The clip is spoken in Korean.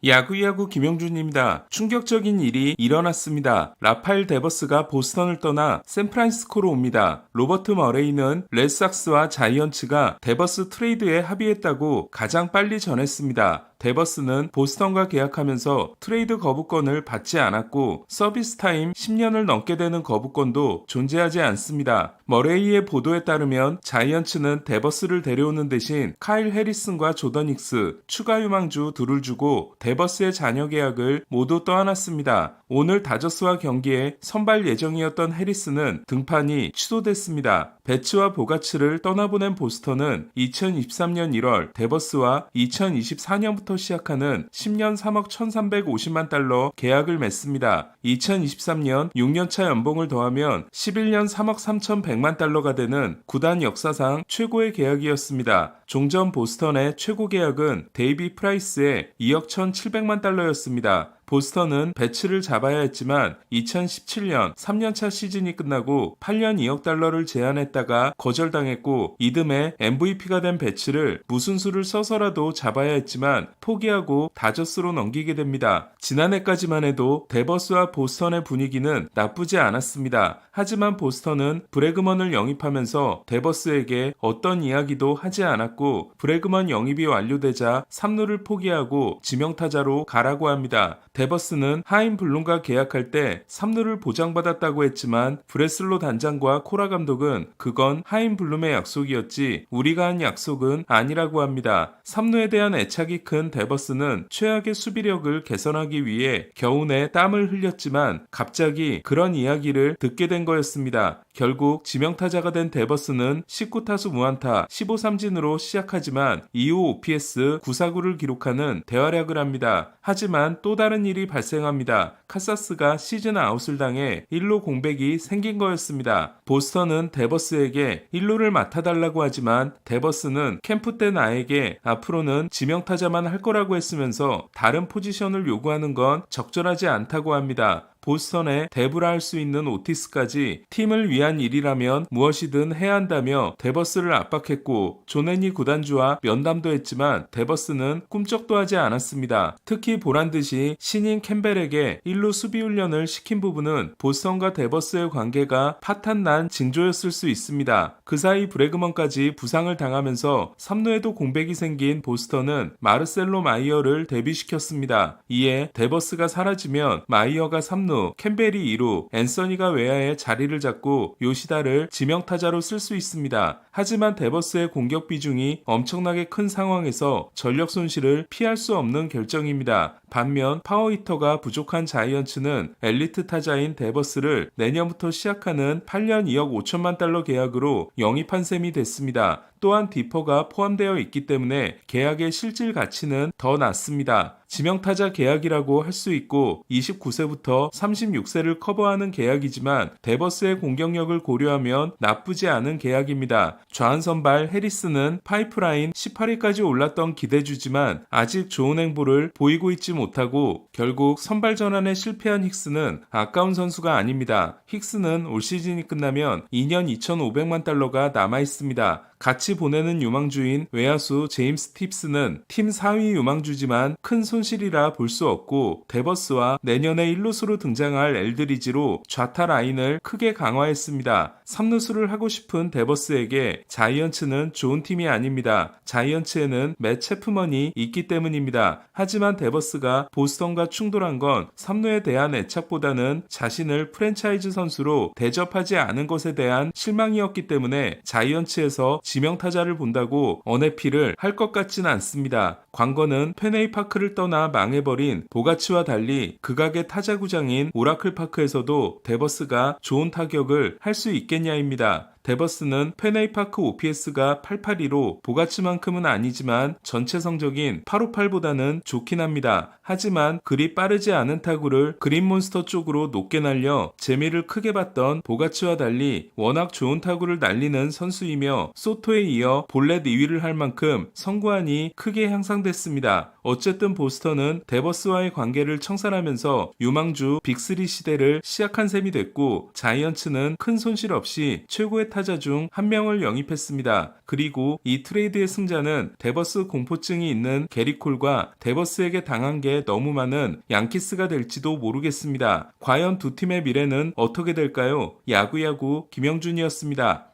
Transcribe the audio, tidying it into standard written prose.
야구야구 김영준입니다. 충격적인 일이 일어났습니다. 라파엘 데버스가 보스턴을 떠나 샌프란시스코로 옵니다. 로버트 머레이는 레드삭스와 자이언츠가 데버스 트레이드에 합의했다고 가장 빨리 전했습니다. 데버스는 보스턴과 계약하면서 트레이드 거부권을 받지 않았고 서비스 타임 10년을 넘게 되는 거부권도 존재하지 않습니다. 머레이의 보도에 따르면 자이언츠는 데버스를 데려오는 대신 카일 해리슨과 조던 힉스, 추가 유망주 둘을 주고 데버스의 잔여 계약을 모두 떠안았습니다. 오늘 다저스와 경기에 선발 예정이었던 해리슨은 등판이 취소됐습니다. 배츠와 보가츠를 떠나보낸 보스턴은 2023년 1월 데버스와 2024년부터 시작하는 10년 3억 1350만 달러 계약을 맺습니다. 2023년 6년차 연봉을 더하면 11년 3억 3100만 달러가 되는 구단 역사상 최고의 계약이었습니다. 종전 보스턴의 최고 계약은 데이비 프라이스의 2억 1700만 달러였습니다. 보스턴은 배츠를 잡아야 했지만 2017년 3년차 시즌이 끝나고 8년 2억 달러를 제안했다가 거절당했고 이듬해 MVP가 된 배츠를 무슨 수를 써서라도 잡아야 했지만 포기하고 다저스로 넘기게 됩니다. 지난해까지만 해도 데버스와 보스턴의 분위기는 나쁘지 않았습니다. 하지만 보스턴은 브래그먼을 영입하면서 데버스에게 어떤 이야기도 하지 않았고 브래그먼 영입이 완료되자 3루를 포기하고 지명타자로 가라고 합니다. 데버스는 하임 블룸과 계약할 때 3루를 보장받았다고 했지만 브레슬로 단장과 코라 감독은 그건 하임 블룸의 약속이었지 우리가 한 약속은 아니라고 합니다. 3루에 대한 애착이 큰 데버스는 최악의 수비력을 개선하기 위해 겨우내 땀을 흘렸지만 갑자기 그런 이야기를 듣게 된 거였습니다. 결국 지명타자가 된 데버스는 19타수 무안타 15삼진으로 시작하지만 이후 OPS 949를 기록하는 대활약을 합니다. 하지만 또 다른 일이 발생합니다. 카사스가 시즌 아웃을 당해 1루 공백이 생긴 거였습니다. 보스턴은 데버스에게 1루를 맡아달라고 하지만 데버스는 캠프 때 나에게 앞으로는 지명타자만 할 거라고 했으면서 다른 포지션을 요구하는 건 적절하지 않다고 합니다. 보스턴에 대부라 할 수 있는 오티스까지 팀을 위한 일이라면 무엇이든 해야 한다며 데버스를 압박했고 조네니 구단주와 면담도 했지만 데버스는 꿈쩍도 하지 않았습니다. 특히 보란듯이 신인 캠벨에게 1루 수비 훈련을 시킨 부분은 보스턴과 데버스의 관계가 파탄난 징조였을 수 있습니다. 그 사이 브래그먼까지 부상을 당하면서 3루에도 공백이 생긴 보스턴은 마르셀로 마이어를 데뷔시켰습니다. 이에 데버스가 사라지면 마이어가 3루, 캠벨이 2루, 앤서니가 외야에 자리를 잡고 요시다를 지명타자로 쓸 수 있습니다. 하지만 데버스의 공격 비중이 엄청나게 큰 상황에서 전력 손실을 피할 수 없는 결정입니다. 반면 파워히터가 부족한 자이언츠는 엘리트 타자인 데버스를 내년부터 시작하는 8년 2억 5천만 달러 계약으로 영입한 셈이 됐습니다. 또한 디퍼가 포함되어 있기 때문에 계약의 실질 가치는 더 낮습니다. 지명타자 계약이라고 할 수 있고 29세부터 36세를 커버하는 계약이지만 데버스의 공격력을 고려하면 나쁘지 않은 계약입니다. 좌완 선발 해리스는 파이프라인 18위까지 올랐던 기대주지만 아직 좋은 행보를 보이고 있지 못하고 결국 선발 전환에 실패한 힉스는 아까운 선수가 아닙니다. 힉스는 올 시즌이 끝나면 2년 2,500만 달러가 남아있습니다. 같이 보내는 유망주인 외야수 제임스 팁스는 팀 4위 유망주지만 큰 손실이라 볼 수 없고 데버스와 내년에 1루수로 등장할 엘드리지로 좌타 라인을 크게 강화했습니다. 3루수를 하고 싶은 데버스에게 자이언츠는 좋은 팀이 아닙니다. 자이언츠에는 맷 체프먼이 있기 때문입니다. 하지만 데버스가 보스턴과 충돌한 건 3루에 대한 애착보다는 자신을 프랜차이즈 선수로 대접하지 않은 것에 대한 실망이었기 때문에 자이언츠에서 지명타자를 본다고 언해피를 할 것 같진 않습니다. 관건은 페네이 파크를 떠나 망해버린 보가치와 달리 극악의 타자구장인 오라클 파크에서도 데버스가 좋은 타격을 할 수 있겠냐입니다. 데버스는 페네이파크 OPS가 882로 보가치만큼은 아니지만 전체 성적인 858보다는 좋긴 합니다. 하지만 그리 빠르지 않은 타구를 그린몬스터 쪽으로 높게 날려 재미를 크게 봤던 보가치와 달리 워낙 좋은 타구를 날리는 선수이며 소토에 이어 볼넷 2위를 할 만큼 선구안이 크게 향상됐습니다. 어쨌든 보스턴은 데버스와의 관계를 청산하면서 유망주 빅3 시대를 시작한 셈이 됐고, 자이언츠는 큰 손실 없이 최고의 타자 중 한 명을 영입했습니다. 그리고 이 트레이드의 승자는 데버스 공포증이 있는 게리 콜과 데버스에게 당한 게 너무 많은 양키스가 될지도 모르겠습니다. 과연 두 팀의 미래는 어떻게 될까요? 야구야구 김영준이었습니다.